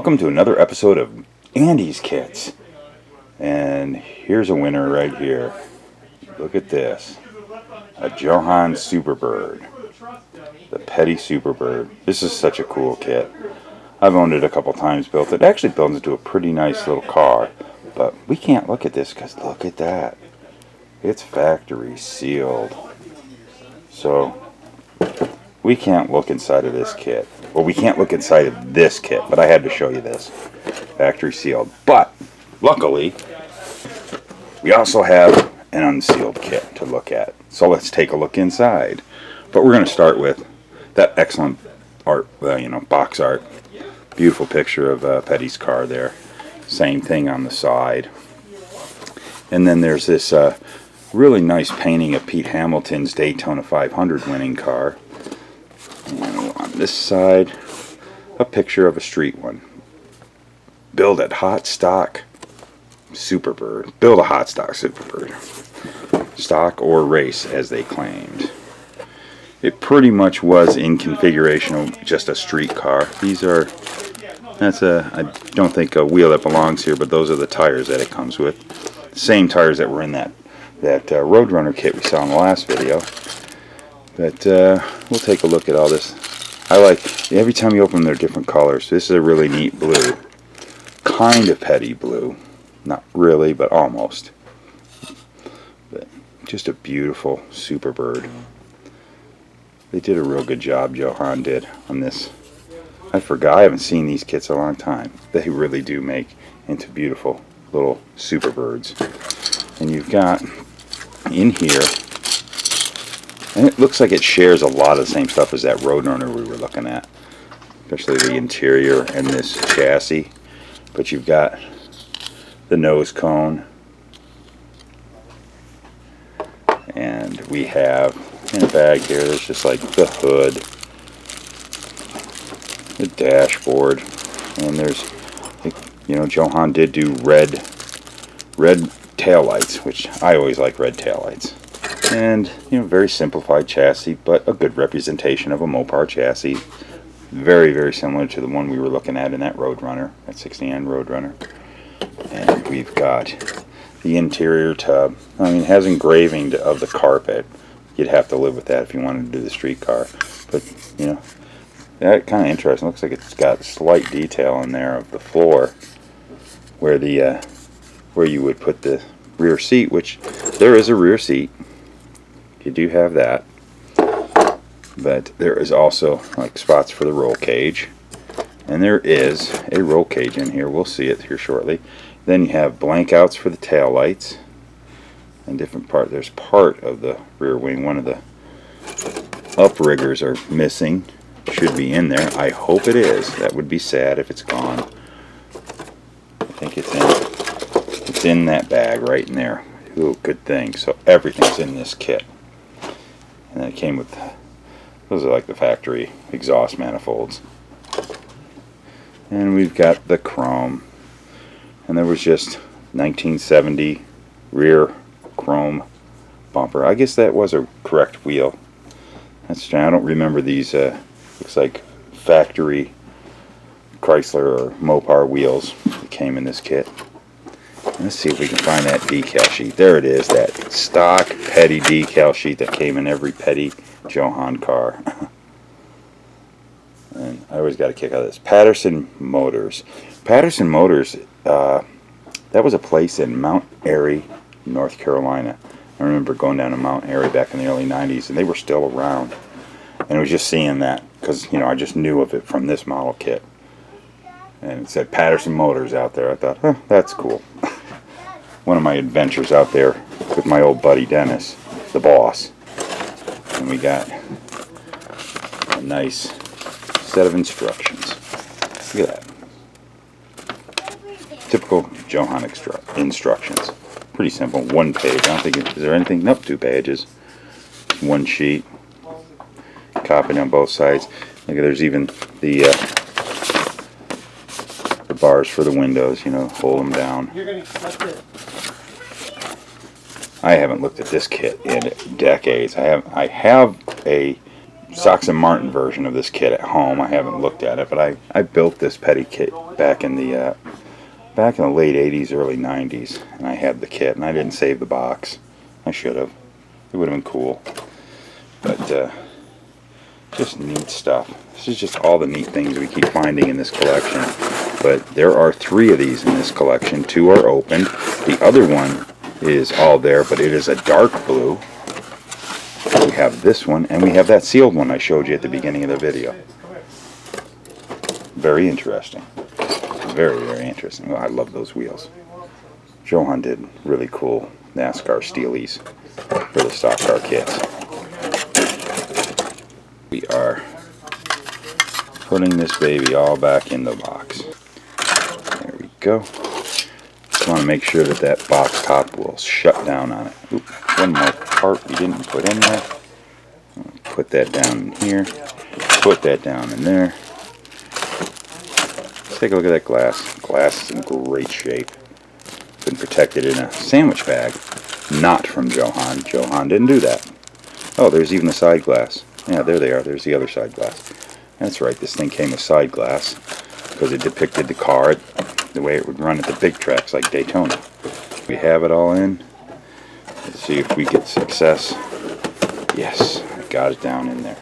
Welcome to another episode of Andy's Kits. And here's a winner right here. Look at this. A JoHan Superbird. The Petty Superbird. This is such a cool kit. I've owned it a couple times, built it. Actually builds into a pretty nice little car. But we can't look at this because look at that. It's factory sealed. So we can't look inside of this kit. Well, we can't look inside of this kit, but I had to show you this. Factory sealed. But, luckily, we also have an unsealed kit to look at. So let's take a look inside. But we're going to start with that excellent art, box art. Beautiful picture of Petty's car there. Same thing on the side. And then there's this really nice painting of Pete Hamilton's Daytona 500 winning car. And on this side, a picture of a street one. Build a hot stock Superbird. Build a hot stock Superbird. Stock or race, as they claimed. It pretty much was in configuration of just a street car. These are, I don't think a wheel that belongs here, but those are the tires that it comes with. Same tires that were in that Roadrunner kit we saw in the last video. But we'll take a look at all this. I like, every time you open them, they're different colors. This is a really neat blue. Kind of Petty blue. Not really, but almost. But just a beautiful Superbird. They did a real good job, JoHan did, on this. I forgot, I haven't seen these kits in a long time. They really do make into beautiful little Superbirds. And you've got in here, and it looks like it shares a lot of the same stuff as that Roadrunner we were looking at, especially the interior and this chassis. But you've got the nose cone, and we have in a bag here, there's just like the hood, the dashboard, and there's, JoHan did do red taillights, which I always like red taillights. And, very simplified chassis, but a good representation of a Mopar chassis. Very, very similar to the one we were looking at in that Roadrunner, that 69 Roadrunner. And we've got the interior tub. It has engraving of the carpet. You'd have to live with that if you wanted to do the street car. But, that kind of interesting. Looks like it's got slight detail in there of the floor where where you would put the rear seat, which there is a rear seat. You do have that. But there is also like spots for the roll cage. And there is a roll cage in here. We'll see it here shortly. Then you have blank outs for the tail lights. And different part. There's part of the rear wing. One of the upriggers are missing. Should be in there. I hope it is. That would be sad if it's gone. I think it's in that bag right in there. Ooh, good thing. So everything's in this kit. And then it came with, those are like the factory exhaust manifolds. And we've got the chrome. And there was just 1970 rear chrome bumper. I guess that was a correct wheel. That's strange. I don't remember these, looks like factory Chrysler or Mopar wheels that came in this kit. Let's see if we can find that decal sheet. There it is, that stock Petty decal sheet that came in every Petty JoHan car. And I always got a kick out of this. Patterson Motors. Patterson Motors, that was a place in Mount Airy, North Carolina. I remember going down to Mount Airy back in the early 90s, and they were still around. And I was just seeing that, because, I just knew of it from this model kit. And it said Patterson Motors out there. I thought, that's cool. One of my adventures out there with my old buddy Dennis, the boss. And we got a nice set of instructions. Look at that. Typical JoHan instructions. Pretty simple. One page. I don't think is there anything? Nope, 2 pages. One sheet. Copied on both sides. Look, there's even the bars for the windows, hold them down. I haven't looked at this kit in decades. I have a Socks and Martin version of this kit at home. I haven't looked at it, but I built this petty kit back in the late 80s, early 90s, and I had the kit, and I didn't save the box. I should have. It would have been cool. But just neat stuff. This is just all the neat things we keep finding in this collection. But there are 3 of these in this collection. 2 are opened. The other one is all there, but it is a dark blue. We have this one, and we have that sealed one I showed you at the beginning of the video. Very interesting. Very, very interesting. Oh, I love those wheels. JoHan did really cool NASCAR steelies for the stock car kits. We are putting this baby all back in the box. There we go. Just want to make sure that that box top will shut down on it. Oop, one more part we didn't put in there. Put that down in here. Put that down in there. Let's take a look at that glass. Glass is in great shape. Been protected in a sandwich bag. Not from JoHan. JoHan didn't do that. Oh, there's even the side glass. Yeah, there they are. There's the other side glass. That's right. This thing came with side glass because it depicted the car the way it would run at the big tracks like Daytona. We have it all in. Let's see if we get success. Yes, I got it down in there.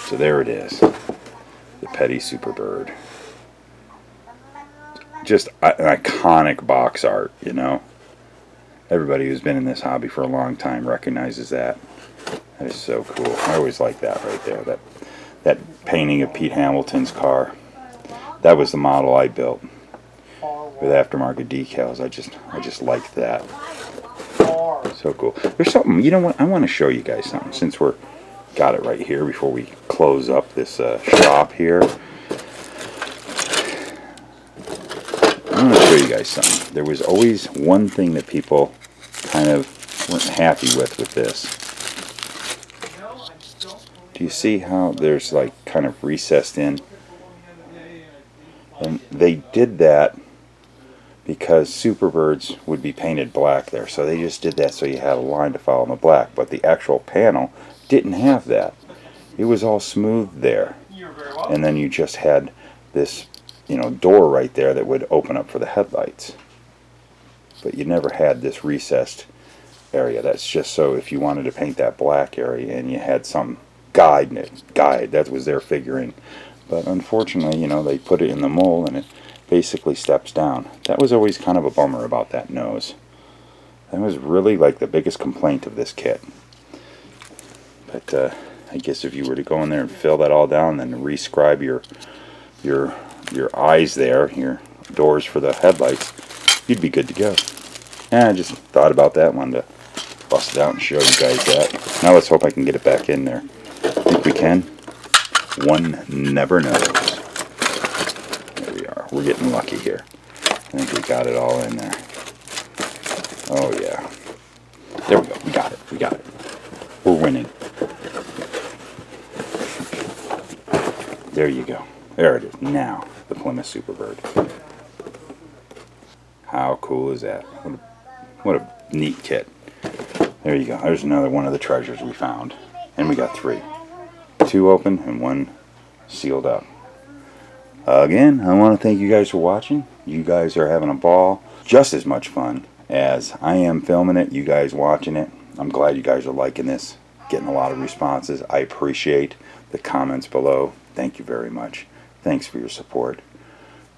So there it is. The Petty Superbird. Just an iconic box art, you know. Everybody who's been in this hobby for a long time recognizes that. That is so cool. I always like that right there. That painting of Pete Hamilton's car. That was the model I built with aftermarket decals. I just liked that. So cool. There's something, you know what? I want to show you guys something since we're got it right here before we close up this shop here. I want to show you guys something. There was always one thing that people kind of weren't happy with this. Do you see how there's like kind of recessed in? And they did that because Superbirds would be painted black there. So they just did that so you had a line to follow in the black. But the actual panel didn't have that. It was all smooth there. And then you just had this, you know, door right there that would open up for the headlights. But you never had this recessed area. That's just so if you wanted to paint that black area and you had some guide, that was their figuring. But unfortunately, you know, they put it in the mold and it basically steps down. That was always kind of a bummer about that nose. That was really like the biggest complaint of this kit. But I guess if you were to go in there and fill that all down, then rescribe your eyes there, your doors for the headlights, you'd be good to go. I just thought about that, wanted to bust it out and show you guys that. Now let's hope I can get it back in there. I think we can. One never knows. There we are. We're getting lucky here. I think we got it all in there. Oh yeah. There we go. We got it. We got it. We're winning. There you go. There it is. Now, the Plymouth Superbird. How cool is that? What a neat kit. There you go. There's another one of the treasures we found. And we got 3. 2 open and 1 sealed up. Again, I want to thank you guys for watching. You guys are having a ball. Just as much fun as I am filming it, you guys watching it. I'm glad you guys are liking this. Getting a lot of responses. I appreciate the comments below. Thank you very much. Thanks for your support.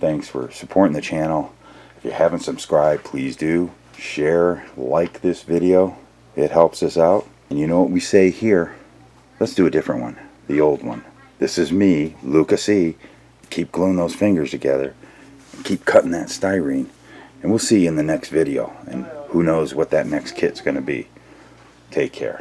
Thanks for supporting the channel. If you haven't subscribed, please do. Share, like this video. It helps us out. And you know what we say here. Let's do a different one. The old one. This is me, Luka Cee. Keep gluing those fingers together. And keep cutting that styrene. And we'll see you in the next video. And who knows what that next kit's going to be. Take care.